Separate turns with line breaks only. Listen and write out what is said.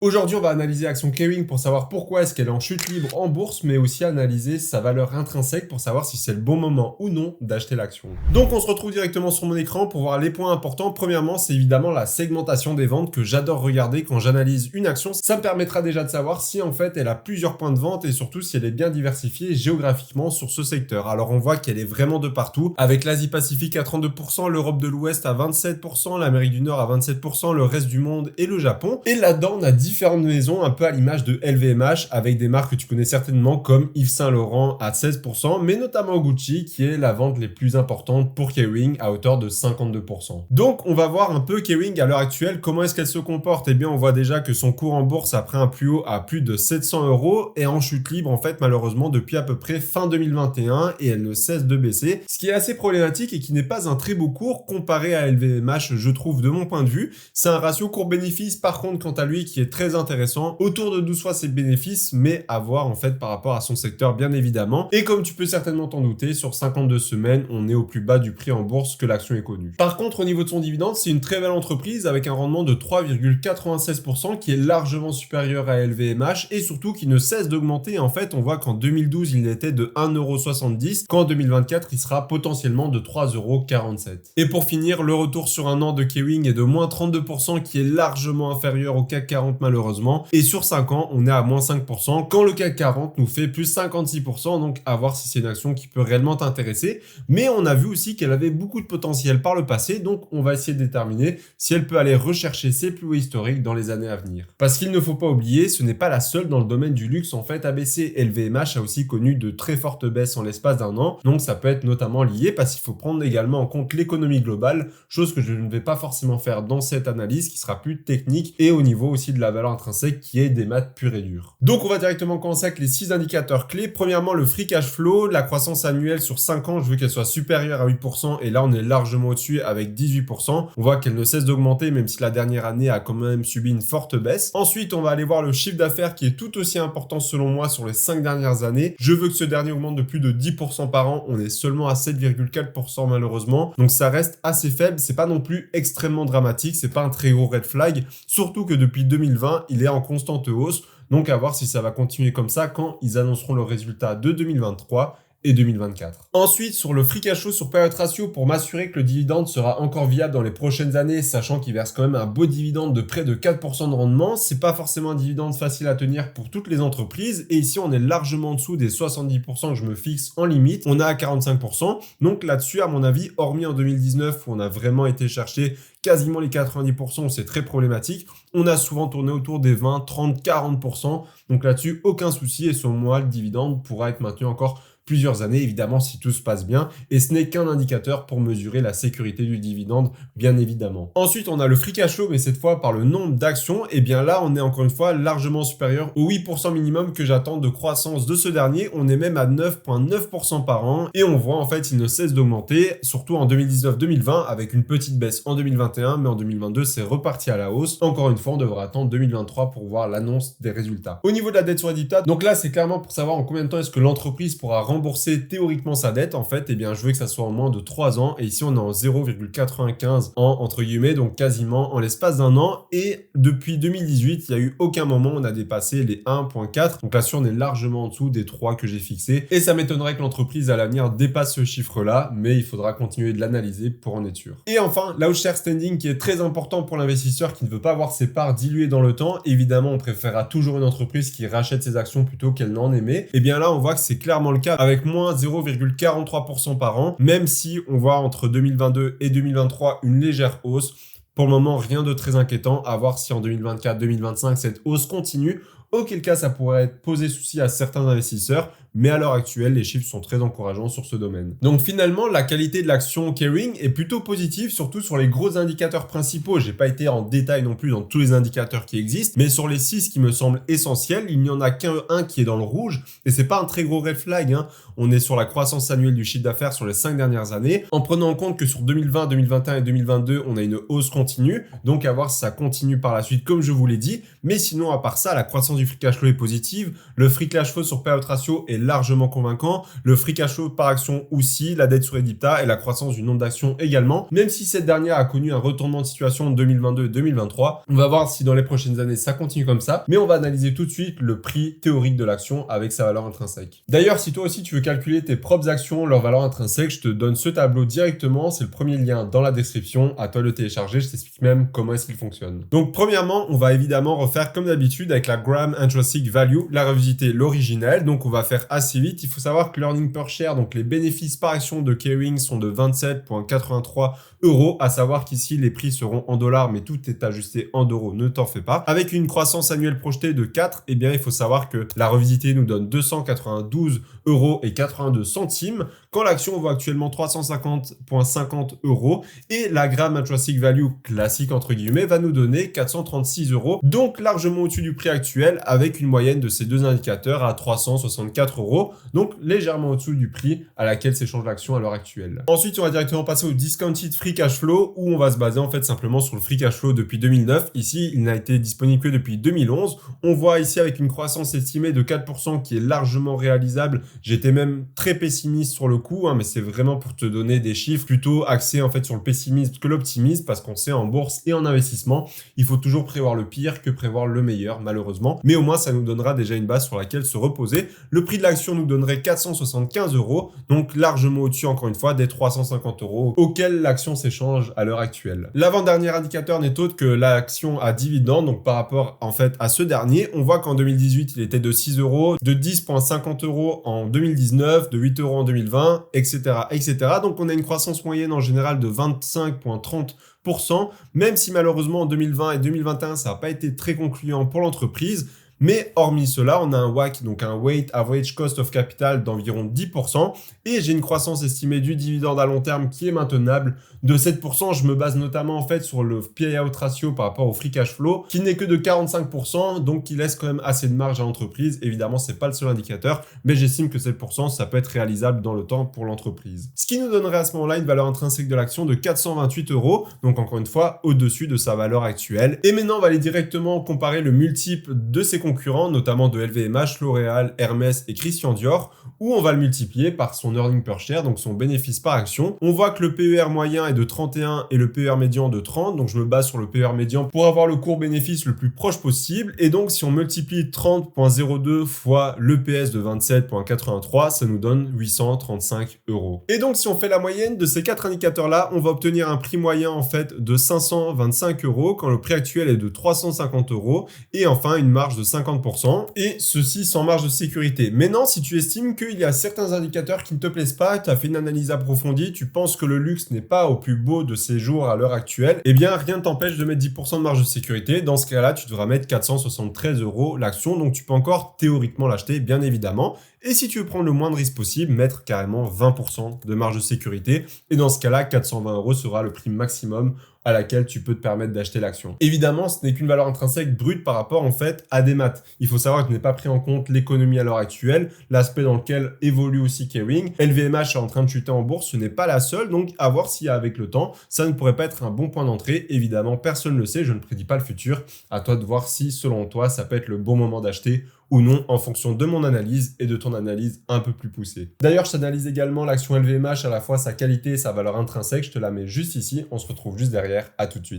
Aujourd'hui, on va analyser l'action Kering pour savoir pourquoi est-ce qu'elle est en chute libre en bourse, mais aussi analyser sa valeur intrinsèque pour savoir si c'est le bon moment ou non d'acheter l'action. Donc, on se retrouve directement sur mon écran pour voir les points importants. Premièrement, c'est évidemment la segmentation des ventes que j'adore regarder quand j'analyse une action. Ça me permettra déjà de savoir si en fait elle a plusieurs points de vente et surtout si elle est bien diversifiée géographiquement sur ce secteur. Alors, on voit qu'elle est vraiment de partout, avec l'Asie-Pacifique à 32%, l'Europe de l'Ouest à 27%, l'Amérique du Nord à 27%, le reste du monde et le Japon. Et là-dedans, on a différentes maisons, un peu à l'image de LVMH, avec des marques que tu connais certainement comme Yves Saint Laurent à 16%, mais notamment Gucci, qui est la vente les plus importantes pour Kering à hauteur de 52%. Donc, on va voir un peu Kering à l'heure actuelle, comment est-ce qu'elle se comporte. Eh bien, on voit déjà que son cours en bourse a pris un plus haut à plus de 700 € et en chute libre, en fait, malheureusement, depuis à peu près fin 2021 et elle ne cesse de baisser, ce qui est assez problématique et qui n'est pas un très beau cours comparé à LVMH, je trouve, de mon point de vue. C'est un ratio cours-bénéfice, par contre, quant à lui, qui est très intéressant, autour de 12 fois ses bénéfices, mais à voir en fait par rapport à son secteur bien évidemment. Et comme tu peux certainement t'en douter, sur 52 semaines, on est au plus bas du prix en bourse que l'action est connue. Par contre, au niveau de son dividende, c'est une très belle entreprise avec un rendement de 3,96% qui est largement supérieur à LVMH et surtout qui ne cesse d'augmenter. En fait, on voit qu'en 2012, il était de 1,70 €, qu'en 2024, il sera potentiellement de 3,47 €. Et pour finir, le retour sur un an de Kering est de moins 32% qui est largement inférieur au CAC 40 malheureusement. Et sur 5 ans, on est à moins 5%, quand le CAC 40 nous fait plus 56%, donc à voir si c'est une action qui peut réellement t'intéresser. Mais on a vu aussi qu'elle avait beaucoup de potentiel par le passé, donc on va essayer de déterminer si elle peut aller rechercher ses plus hauts historiques dans les années à venir. Parce qu'il ne faut pas oublier, ce n'est pas la seule dans le domaine du luxe en fait à baisser. LVMH a aussi connu de très fortes baisses en l'espace d'un an, donc ça peut être notamment lié parce qu'il faut prendre également en compte l'économie globale, chose que je ne vais pas forcément faire dans cette analyse qui sera plus technique et au niveau aussi de la valeur intrinsèque qui est des maths pures et dures. Donc on va directement commencer avec les 6 indicateurs clés. Premièrement, le free cash flow, la croissance annuelle sur 5 ans, je veux qu'elle soit supérieure à 8% et là on est largement au-dessus avec 18%. On voit qu'elle ne cesse d'augmenter même si la dernière année a quand même subi une forte baisse. Ensuite, on va aller voir le chiffre d'affaires qui est tout aussi important selon moi sur les 5 dernières années. Je veux que ce dernier augmente de plus de 10% par an. On est seulement à 7,4% malheureusement. Donc ça reste assez faible. C'est pas non plus extrêmement dramatique. C'est pas un très gros red flag. Surtout que depuis 2020, il est en constante hausse. Donc à voir si ça va continuer comme ça quand ils annonceront le résultat de 2023 et 2024. Ensuite, sur le free cash flow sur payout ratio, pour m'assurer que le dividende sera encore viable dans les prochaines années, sachant qu'il verse quand même un beau dividende de près de 4% de rendement, c'est pas forcément un dividende facile à tenir pour toutes les entreprises, et ici on est largement en dessous des 70% que je me fixe en limite, on est à 45%, donc là-dessus à mon avis, hormis en 2019 où on a vraiment été chercher quasiment les 90%, c'est très problématique, on a souvent tourné autour des 20, 30, 40%, donc là-dessus aucun souci, et selon moi le dividende pourra être maintenu encore plusieurs années, évidemment, si tout se passe bien. Et ce n'est qu'un indicateur pour mesurer la sécurité du dividende, bien évidemment. Ensuite, on a le free cash flow, mais cette fois par le nombre d'actions. Et bien là, on est encore une fois largement supérieur au 8% minimum que j'attends de croissance de ce dernier. On est même à 9,9% par an. Et on voit, en fait, il ne cesse d'augmenter, surtout en 2019-2020, avec une petite baisse en 2021, mais en 2022, c'est reparti à la hausse. Encore une fois, on devra attendre 2023 pour voir l'annonce des résultats. Au niveau de la dette sur EBITDA, donc là, c'est clairement pour savoir en combien de temps est-ce que l'entreprise pourra rembourser théoriquement sa dette. En fait, eh bien, je veux que ça soit en moins de 3 ans. Et ici, on est en 0,95 ans, entre guillemets, donc quasiment en l'espace d'un an. Et depuis 2018, il n'y a eu aucun moment où on a dépassé les 1,4. Donc là-dessus, on est largement en dessous des 3 que j'ai fixés. Et ça m'étonnerait que l'entreprise à l'avenir dépasse ce chiffre-là, mais il faudra continuer de l'analyser pour en être sûr. Et enfin, l'out-share standing qui est très important pour l'investisseur qui ne veut pas voir ses parts diluées dans le temps. Évidemment, on préférera toujours une entreprise qui rachète ses actions plutôt qu'elle n'en émet. Et bien là, on voit que c'est clairement le cas avec moins 0,43% par an, même si on voit entre 2022 et 2023 une légère hausse. Pour le moment, rien de très inquiétant, à voir si en 2024-2025 cette hausse continue, auquel cas ça pourrait poser souci à certains investisseurs, mais à l'heure actuelle, les chiffres sont très encourageants sur ce domaine. Donc finalement, la qualité de l'action Kering est plutôt positive, surtout sur les gros indicateurs principaux. J'ai pas été en détail non plus dans tous les indicateurs qui existent, mais sur les 6 qui me semblent essentiels, il n'y en a qu'un qui est dans le rouge, et c'est pas un très gros red flag, hein. On est sur la croissance annuelle du chiffre d'affaires sur les 5 dernières années, en prenant en compte que sur 2020, 2021 et 2022, on a une hausse continue, donc à voir si ça continue par la suite, comme je vous l'ai dit, mais sinon, à part ça, la croissance du free cash flow est positive, le free cash flow sur payout ratio est largement convaincant, le free cash flow par action aussi, la dette sur EBITDA et la croissance du nombre d'actions également, même si cette dernière a connu un retournement de situation en 2022 et 2023. On va voir si dans les prochaines années ça continue comme ça, mais on va analyser tout de suite le prix théorique de l'action avec sa valeur intrinsèque. D'ailleurs, si toi aussi tu veux calculer tes propres actions, leur valeur intrinsèque, je te donne ce tableau directement, c'est le premier lien dans la description, à toi de le télécharger, je t'explique même comment est-ce qu'il fonctionne. Donc premièrement, on va évidemment refaire comme d'habitude avec la Graham Intrinsic Value, la revisiter l'originelle, donc on va faire assez vite. Il faut savoir que l'earning per share, donc les bénéfices par action de Kering sont de 27,83 €, à savoir qu'ici les prix seront en dollars, mais tout est ajusté en euros, ne t'en fais pas. Avec une croissance annuelle projetée de 4, eh bien il faut savoir que la revisitée nous donne 292,82 €, quand l'action vaut actuellement 350,50 € et la Graham Intrinsic Value classique entre guillemets va nous donner 436 €, donc largement au-dessus du prix actuel avec une moyenne de ces deux indicateurs à 364 €, donc légèrement au-dessous du prix à laquelle s'échange l'action à l'heure actuelle. Ensuite, on va directement passer au discounted free cash flow où on va se baser en fait simplement sur le free cash flow depuis 2009. Ici, il n'a été disponible que depuis 2011. On voit ici avec une croissance estimée de 4% qui est largement réalisable. J'étais même très pessimiste sur le coup, mais c'est vraiment pour te donner des chiffres plutôt axés en fait sur le pessimisme que l'optimisme, parce qu'on sait en bourse et en investissement, il faut toujours prévoir le pire que prévoir le meilleur malheureusement. Mais au moins, ça nous donnera déjà une base sur laquelle se reposer. Le prix de l'action nous donnerait 475 €, donc largement au-dessus encore une fois des 350 € auxquels l'action s'échange à l'heure actuelle. L'avant-dernier indicateur n'est autre que l'action à dividende, donc par rapport en fait à ce dernier, on voit qu'en 2018 il était de 6 €, de 10,50 € en 2019, de 8 € en 2020, etc., etc. Donc on a une croissance moyenne en général de 25,30%, même si malheureusement en 2020 et 2021 ça n'a pas été très concluant pour l'entreprise. Mais hormis cela, on a un WACC, donc un Weighted Average Cost of Capital d'environ 10%, et j'ai une croissance estimée du dividende à long terme qui est maintenable de 7%. Je me base notamment en fait sur le payout ratio par rapport au free cash flow, qui n'est que de 45%, donc qui laisse quand même assez de marge à l'entreprise. Évidemment, c'est pas le seul indicateur, mais j'estime que 7%, ça peut être réalisable dans le temps pour l'entreprise. Ce qui nous donnerait à ce moment-là une valeur intrinsèque de l'action de 428 €, donc encore une fois, au-dessus de sa valeur actuelle. Et maintenant, on va aller directement comparer le multiple de ses concurrents, notamment de LVMH, L'Oréal, Hermès et Christian Dior, où on va le multiplier par son earning per share, donc son bénéfice par action. On voit que le PER moyen est de 31 et le PER médian de 30, donc je me base sur le PER médian pour avoir le cours bénéfice le plus proche possible. Et donc si on multiplie 30,02 fois l'EPS de 27,83, ça nous donne 835 €. Et donc si on fait la moyenne de ces quatre indicateurs-là, on va obtenir un prix moyen en fait de 525 € quand le prix actuel est de 350 € et enfin une marge de 50%, et ceci sans marge de sécurité. Maintenant, si tu estimes qu'il y a certains indicateurs qui ne te plaisent pas, tu as fait une analyse approfondie, tu penses que le luxe n'est pas au plus beau de ses jours à l'heure actuelle, eh bien rien ne t'empêche de mettre 10% de marge de sécurité. Dans ce cas-là, tu devras mettre 473 € l'action, donc tu peux encore théoriquement l'acheter, bien évidemment. Et si tu veux prendre le moins de risque possible, mettre carrément 20% de marge de sécurité. Et dans ce cas-là, 420 € sera le prix maximum à laquelle tu peux te permettre d'acheter l'action. Évidemment, ce n'est qu'une valeur intrinsèque brute par rapport en fait à des maths. Il faut savoir que je n'ai pas pris en compte l'économie à l'heure actuelle, l'aspect dans lequel évolue aussi Kering. LVMH est en train de chuter en bourse, ce n'est pas la seule, donc à voir si avec le temps, ça ne pourrait pas être un bon point d'entrée. Évidemment, personne ne le sait, je ne prédis pas le futur. À toi de voir si, selon toi, ça peut être le bon moment d'acheter ou non en fonction de mon analyse et de ton analyse un peu plus poussée. D'ailleurs, je t'analyse également l'action LVMH, à la fois sa qualité et sa valeur intrinsèque. Je te la mets juste ici. On se retrouve juste derrière. À tout de suite.